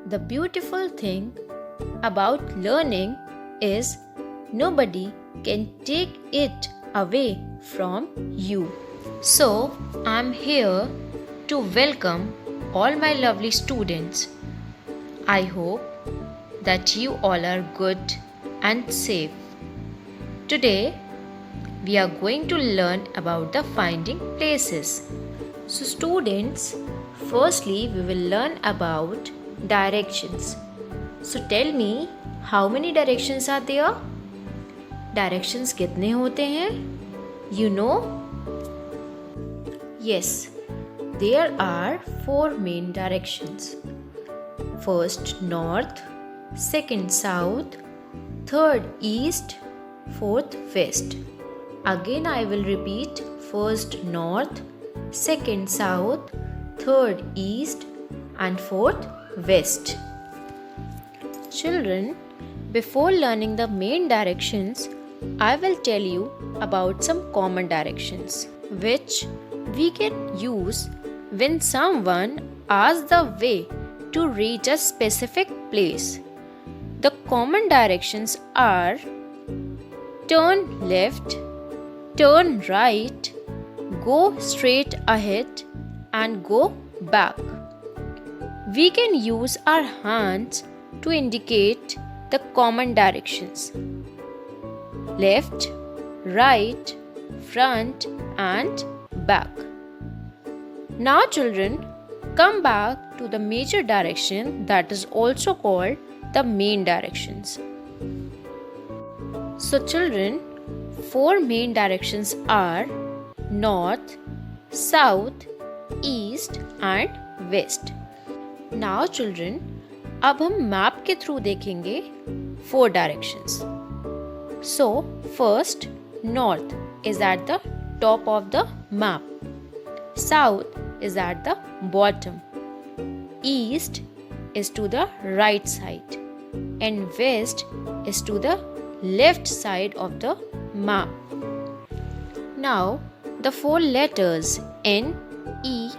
The beautiful thing about learning is nobody can take it away from you. So, I'm here to welcome all my lovely students. I hope that you all are good and safe. Today, we are going to learn about the finding places. So, students, firstly, we will learn about directions. So, tell me, how many directions are there? Directions कितने होते हैं? You know? Yes, there are 4 main directions. First north, second south, third east, fourth west. Again I will repeat, first north, second south, third east and fourth west. Children, before learning the main directions, I will tell you about some common directions which we can use when someone asks the way to reach a specific place. The common directions are turn left, turn right, go straight ahead and go back. We can use our hands to indicate the common directions: left, right, front and back. Now children, come back to the major direction that is also called the main directions. So children, 4 main directions are north, south, east and west. Now children, अब हम map के through देखेंगे 4 directions. So first, north is at the top of the map. South is at the bottom. East is to the right side and west is to the left side of the map. Now the 4 letters N, E,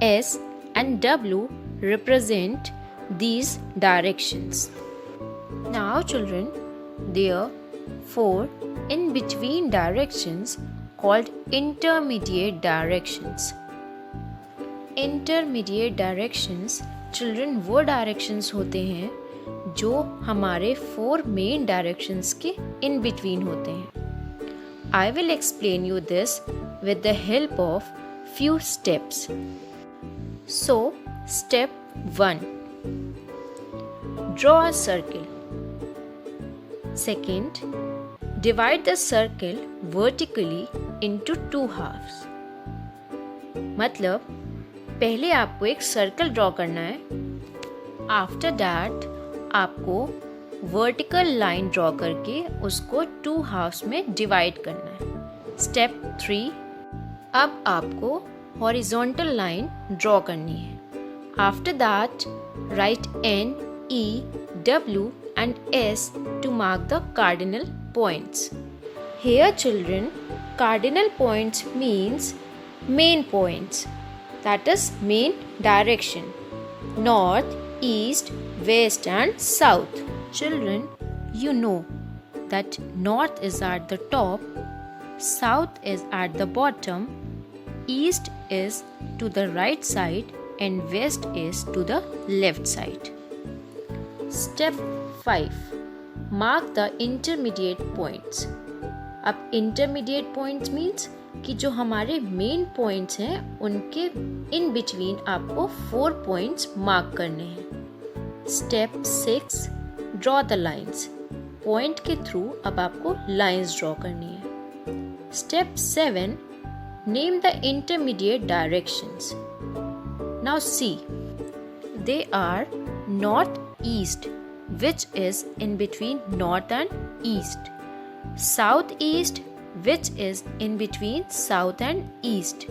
S and W represent these directions. Now children, there are 4 in-between directions called intermediate directions. Intermediate directions children वो directions होते हैं जो हमारे 4 main directions के in between होते हैं. I will explain you this with the help of few steps. So, step 1. Draw a circle. Second, divide the circle vertically into 2 halves. मतलब पहले आपको एक सर्कल ड्रॉ करना है. आफ्टर दैट आपको वर्टिकल लाइन ड्रॉ करके उसको 2 हाफ्स में डिवाइड करना है. स्टेप 3, अब आपको हॉरिजॉन्टल लाइन ड्रॉ करनी है. After that right N, E, W and S to mark the cardinal points. Here children, cardinal points means main points, that is main direction: north, east, west and south. Children, you know that north is at the top, south is at the bottom, east is to the right side and west is to the left side. Step 5. Mark the intermediate points. अब intermediate points means कि जो हमारे main points हैं उनके in between आपको 4 points mark करने हैं. Step 6. Draw the lines. Point के थ्रू अब आपको लाइंस ड्रॉ करनी है. Step 7. Name the intermediate directions. Now see, they are north east which is in between north and east, southeast which is in between south and east,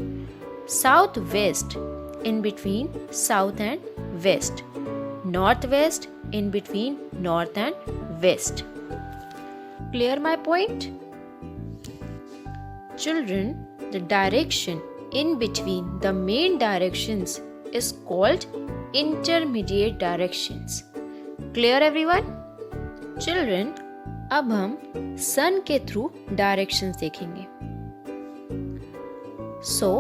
southwest in between south and west, northwest in between north and west. Clear my point? Children, the direction in between the main directions is called intermediate directions. Clear everyone? Children, अब हम sun के through directions देखेंगे. So,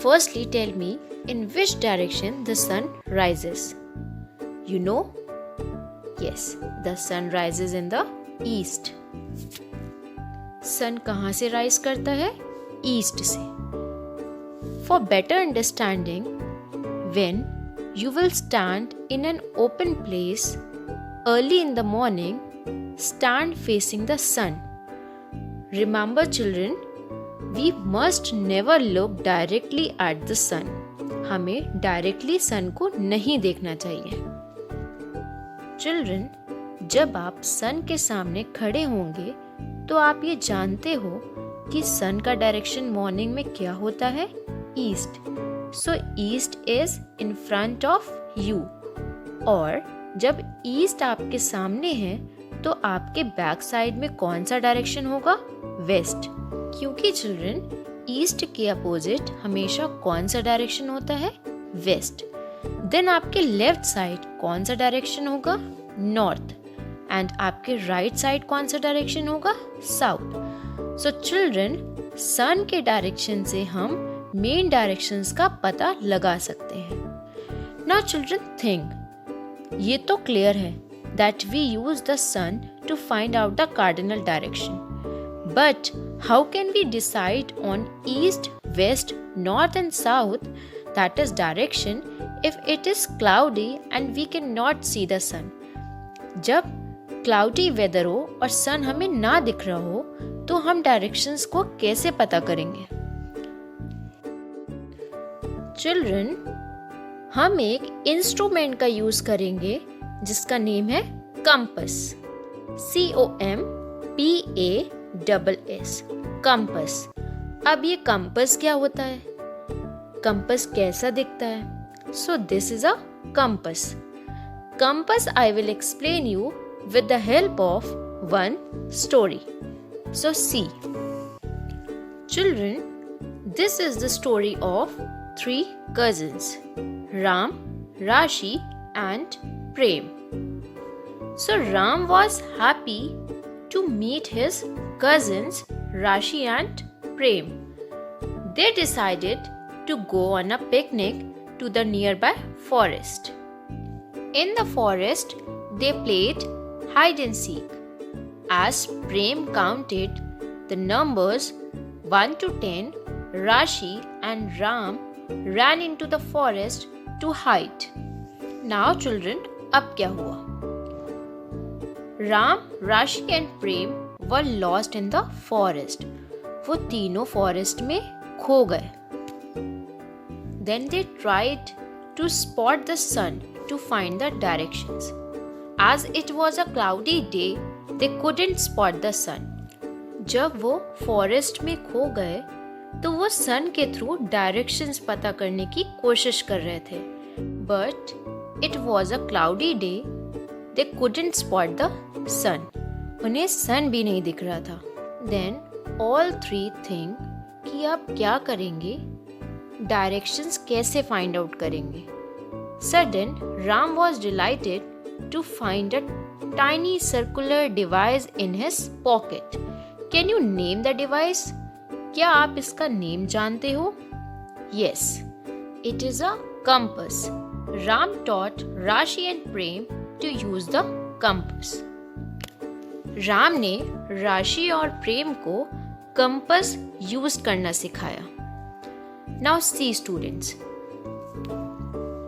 firstly tell me in which direction the sun rises. You know? Yes, the sun rises in the east. Sun कहाँ से rise करता है? East से. For better understanding, when you will stand in an open place early in the morning, stand facing the sun. Remember children, we must never look directly at the sun. हमें directly sun को नहीं देखना चाहिए. Children, जब आप sun के सामने खड़े होंगे तो आप ये जानते हो कि सन का डायरेक्शन मॉर्निंग में क्या होता है? East. So east is in front of you. और जब ईस्ट आपके सामने है तो आपके बैक साइड में कौन सा डायरेक्शन होगा? वेस्ट. क्योंकि चिल्ड्रन ईस्ट के अपोजिट हमेशा कौन सा डायरेक्शन होता है? वेस्ट. देन आपके लेफ्ट साइड कौन सा डायरेक्शन होगा? नॉर्थ. एंड आपके राइट साइड कौन सा डायरेक्शन होगा? साउथ. सो चिल्ड्रन सन के डायरेक्शन से हम मेन डायरेक्शंस का पता लगा सकते हैं. नाउ चिल्ड्रन थिंक, ये तो क्लियर है that we use the sun to find out the cardinal direction. But how can we decide on east, west, north and south that is direction if it is cloudy and we can not see the sun? जब cloudy weather हो और सन हमें ना दिख रहा हो तो हम डायरेक्शंस को कैसे पता करेंगे? चिल्ड्रन, हम एक इंस्ट्रूमेंट का यूज करेंगे जिसका नेम है कंपास. COMPASS. कंपास. अब ये कंपास क्या होता है? कंपास कैसा दिखता है? So this is a compass. Compass I will explain you with the help of one story. So see. Children, this is the story of 3 cousins, Ram, Rashi and Prem. So Ram was happy to meet his cousins Rashi and Prem. They decided to go on a picnic to the nearby forest. In the forest, they played hide and seek. As Prem counted the numbers 1 to 10, Rashi and Ram ran into the forest to hide. Now children, अब क्या हुआ? Ram, Rashi and Prem were lost in the forest. वो तीनों forest में खो गए. Then they tried to spot the sun to find the directions. As it was a cloudy day, they couldn't spot the sun. जब वो forest में खो गए तो वो सन के थ्रू डायरेक्शंस पता करने की कोशिश कर रहे थे. But it was a cloudy day. They couldn't spot the sun. उन्हें सन भी नहीं दिख रहा था. Then all 3 think कि अब क्या करेंगे? डायरेक्शंस कैसे फाइंड आउट करेंगे? Sudden, Ram was delighted to find a tiny circular device in his pocket. Can you name the device? क्या आप इसका नेम जानते हो? Yes, it is a compass. Ram taught Rashi and Prem to use the compass. Ram ने राशि और प्रेम को compass use करना सिखाया. Now see students.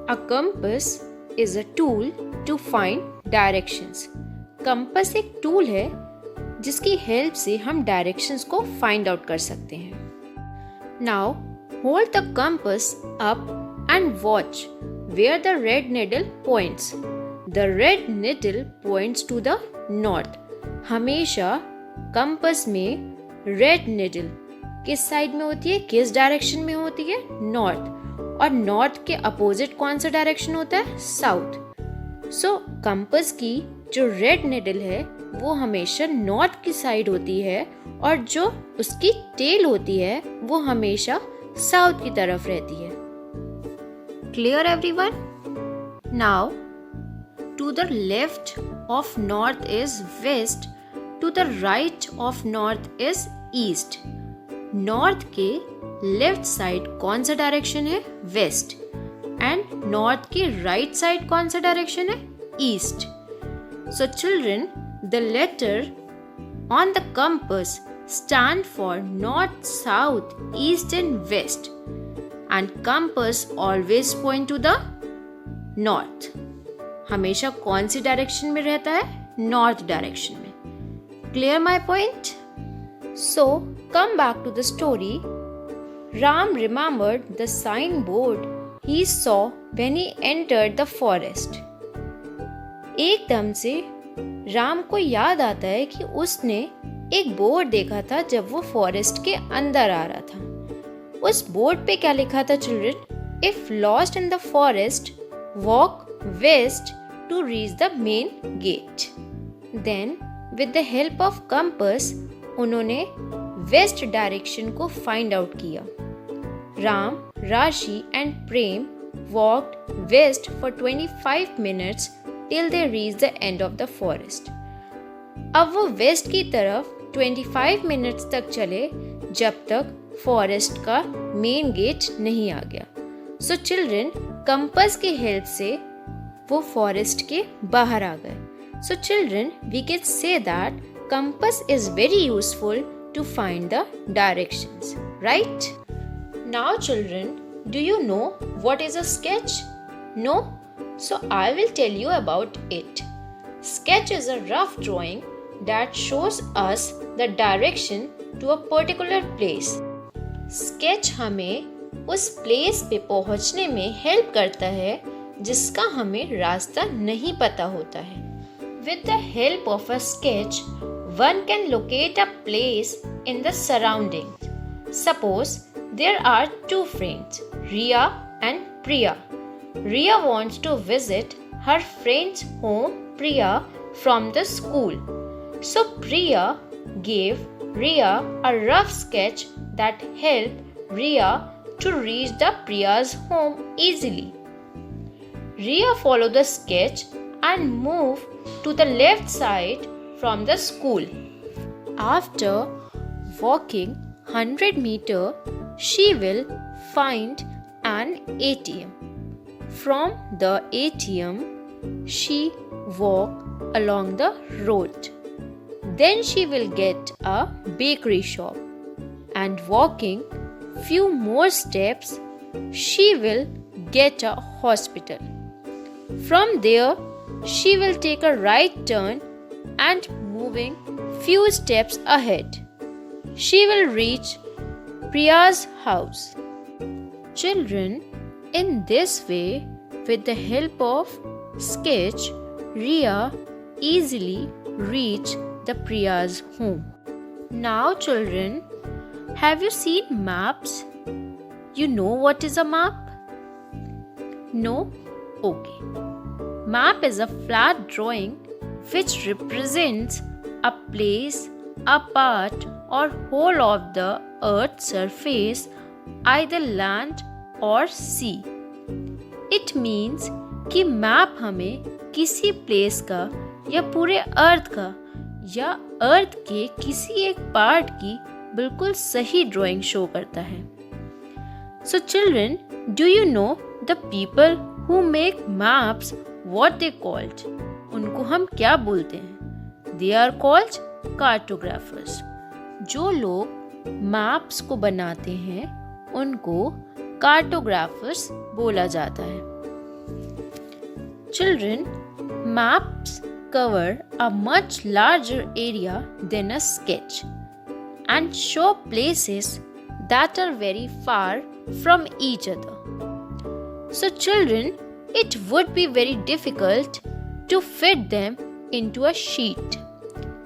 A compass is a tool to find directions. Compass एक टूल है जिसकी हेल्प से हम डायरेक्शंस को फाइंड आउट कर सकते हैं. Now hold the compass up and watch where the red needle points. The red needle points to the north. हमेशा कंपास में रेड निडल किस साइड में होती है? किस डायरेक्शन में होती है? नॉर्थ. और नॉर्थ के अपोजिट कौन सा डायरेक्शन होता है? साउथ. सो कंपास की जो रेड निडल है वो हमेशा नॉर्थ की साइड होती है और जो उसकी टेल होती है वो हमेशा साउथ की तरफ रहती है. Clear everyone? Now, to the left of north is west, to the right of north is east. North के लेफ्ट साइड कौन सा डायरेक्शन है? वेस्ट. एंड नॉर्थ के राइट साइड कौन सा डायरेक्शन है? East. So children, the later on the compass stand for north, south, east and west, and compass always point to the north. हमेशा कौन सी direction में रहता है? नॉर्थ डायरेक्शन में. Clear my point? So come back to the story. Ram remembered the signboard he saw when he entered the forest. एकदम से राम को याद आता है कि उसने एक बोर्ड देखा था जब वो फॉरेस्ट के अंदर आ रहा था. उस बोर्ड पे क्या लिखा था children? If lost in the forest walk west to reach the main gate. Then with the help of compass उन्होंने वेस्ट डायरेक्शन को फाइंड आउट किया. Ram, Rashi and Prem walked west for 25 minutes till they reached the end of the forest. अब वो waste की तरफ 25 minutes तक चले जब तक फॉरेस्ट का मेन गेट नहीं आ गया. सो चिल्ड्रन, कंपास की हेल्प से वो फॉरेस्ट के बाहर आ गए. So children, we can say that compass is very useful to find the directions, right? Now children, do you know what is a sketch? No? So I will tell you about it. Sketch is a rough drawing that shows us the direction to a particular place. Sketch हमें उस place पे पहुंचने में help करता है जिसका हमें रास्ता नहीं पता होता है. With the help of a sketch, one can locate a place in the surroundings. Suppose there are two friends, Riya and Priya. Riya wants to visit her friend's home, Priya, from the school. So Priya gave Riya a rough sketch that helped Riya to reach the Priya's home easily. Riya followed the sketch and moved to the left side from the school. After walking 100 meters, she will find an ATM. From the ATM, she walk along the road. Then she will get a bakery shop. And walking few more steps, she will get a hospital. From there, she will take a right turn and moving few steps ahead, she will reach Priya's house. Children, in this way, with the help of sketch, Riya easily reached the Priya's home. Now children, have you seen maps? You know what is a map? No? Okay. Map is a flat drawing which represents a place, a part or whole of the earth's surface, either land और सी. It means कि map हमें किसी place का या पूरे अर्थ का या अर्थ के किसी एक पार्ट की बिल्कुल सही ड्राइंग शो करता है. So children, do you know the people who make maps what they called? उनको हम क्या बोलते हैं? They are called cartographers. जो लोग मैप्स को बनाते हैं उनको कार्टोग्राफर्स बोला जाता है. Children, maps cover a much larger area than a sketch and show places that are very far from each other. So children, it would be very difficult to fit them into a sheet.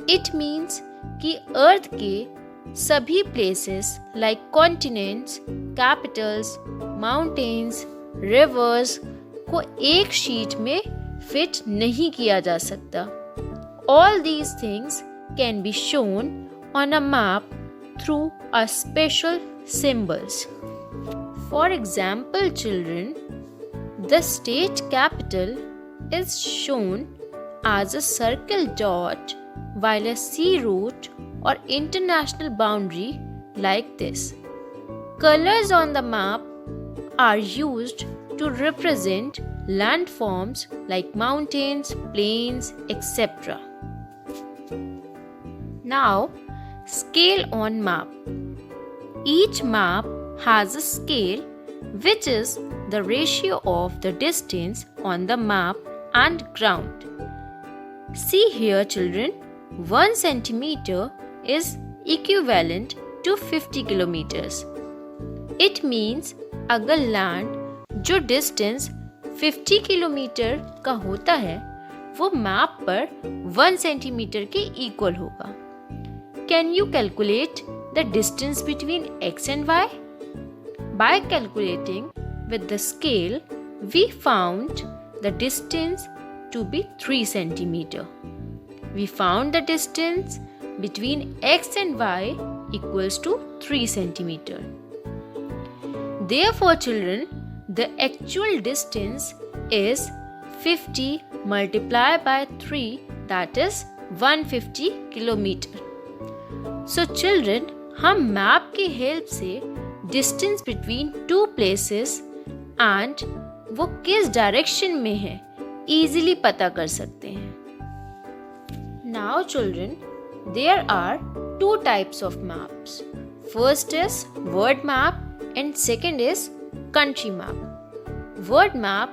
It means कि अर्थ के सभी places like continents, capitals, mountains, rivers को एक sheet में fit नहीं किया जा सकता. All these things can be shown on a map through a special symbols. For example, children, The state capital is shown as a circle dot, while a sea route or international boundary like this. Colors on the map are used to represent landforms like mountains, plains, etc. Now, scale on map. Each map has a scale, which is the ratio of the distance on the map and ground. See here, children, 1 centimeter is equivalent to 50 kilometers. It means अगर land जो distance 50 kilometre का होता है वो map पर 1 centimetre के equal होगा. Can you calculate the distance between x and y? By calculating with the scale, we found the distance to be 3 centimeter. We found the distance between x and y equals to 3 centimeter. Therefore, children, the actual distance is 50 multiplied by 3, that is 150 kilometer. So, children, हम map की help से distance between two places and वो किस direction में है easily पता कर सकते हैं. Now children, there are 2 types of maps. First is word map and second is country map. Word map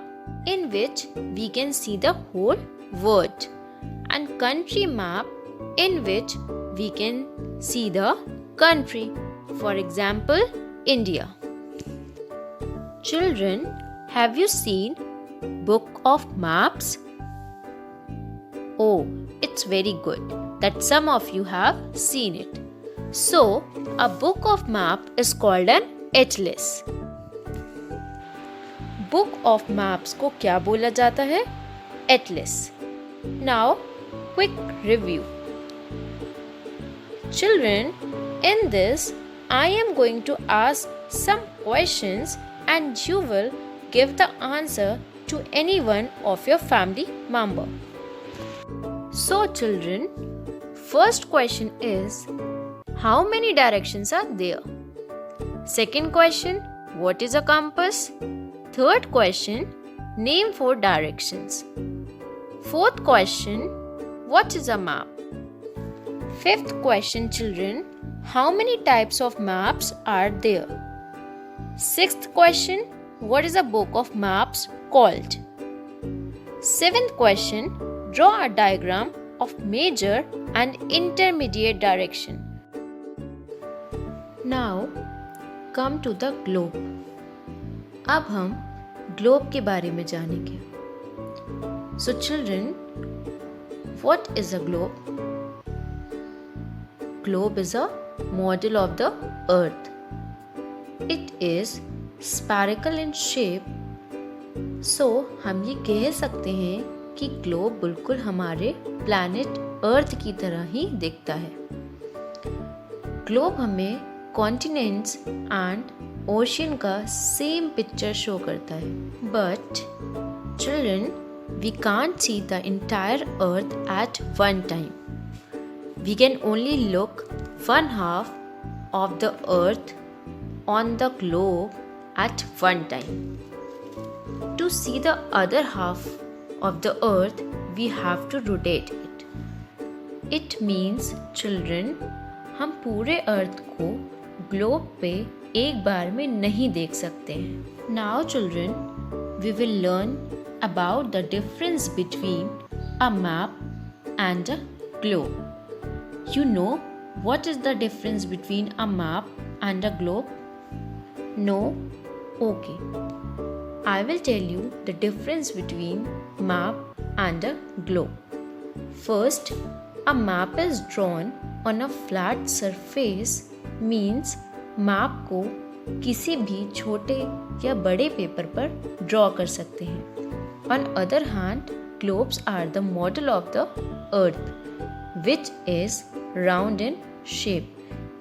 in which we can see the whole word, and country map in which we can see the country. For example, India. Children, have you seen Book of Maps? Oh, it's very good that some of you have seen it. So, a book of map is called an atlas. Book of maps को क्या बोला जाता है? Atlas. Now, quick review. Children, in this, I am going to ask some questions and you will give the answer to any one of your family member. So, children, first question is, how many directions are there? Second question, what is a compass? Third question, name 4 directions. Fourth question, what is a map? Fifth question, children, how many types of maps are there? Sixth question, what is a book of maps called? Seventh question, draw a diagram of major and intermediate direction. Now, come to the globe. अब हम globe के बारे में जानेंगे. So children, what is a globe? Globe is a model of the earth. It is spherical in shape. So हम ये कह सकते हैं कि ग्लोब बिल्कुल हमारे प्लैनेट अर्थ की तरह ही दिखता है. ग्लोब हमें कॉन्टिनेंट्स एंड ओशियन का सेम पिक्चर शो करता है. But children, we can't see the entire earth at one time. We can only look one half of the earth on the globe at one time. To see the other half of the earth, we have to rotate it. It means, children, हम पूरे अर्थ को globe पे एक बार में नहीं देख सकते हैं. Now, children, we will learn about the difference between a map and a globe. You know what is the difference between a map and a globe? No? Okay. I will tell you the difference between map and a globe. First, a map is drawn on a flat surface, means map को किसी भी छोटे या बड़े paper पर draw कर सकते हैं. On other hand, globes are the model of the earth, which is round in shape.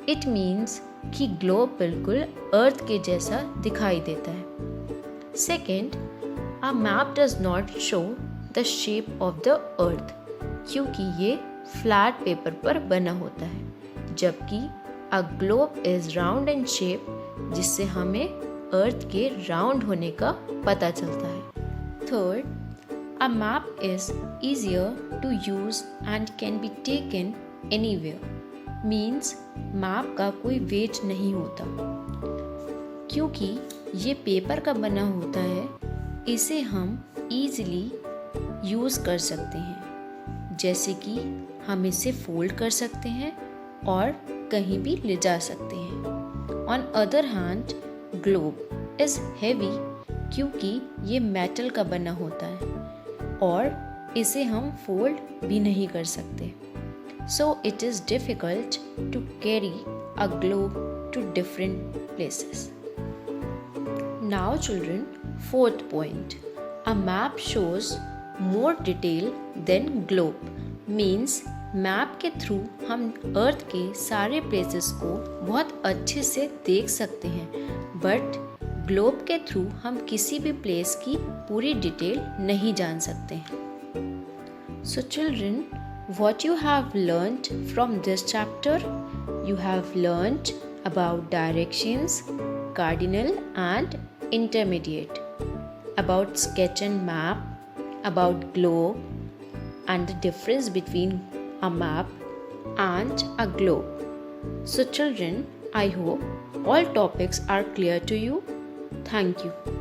It means कि ग्लोब बिल्कुल अर्थ के जैसा दिखाई देता है. Second, A map does not show the shape of the earth क्योंकि ये फ्लैट पेपर पर बना होता है, जबकि a globe is round in shape जिससे हमें अर्थ के राउंड होने का पता चलता है। Third, a map is easier to use and can be taken anywhere, means map का कोई वेट नहीं होता। क्योंकि ये पेपर का बना होता है, इसे हम easily यूज़ कर सकते हैं, जैसे कि हम इसे फोल्ड कर सकते हैं और कहीं भी ले जा सकते हैं। On other hand globe is heavy क्योंकि ये मेटल का बना होता है और इसे हम फोल्ड भी नहीं कर सकते। So it is difficult to carry a globe to different places. Now children, fourth point, a map shows more detail than globe, means map के थ्रू हम अर्थ के सारे प्लेसेस को बहुत अच्छे से देख सकते हैं, बट ग्लोब के थ्रू हम किसी भी प्लेस की पूरी डिटेल नहीं जान सकते हैं। So children, what you have learnt from this chapter, you have learnt about directions, cardinal and intermediate, about sketch and map, about globe and the difference between a map and a globe. So children, I hope all topics are clear to you. Thank you.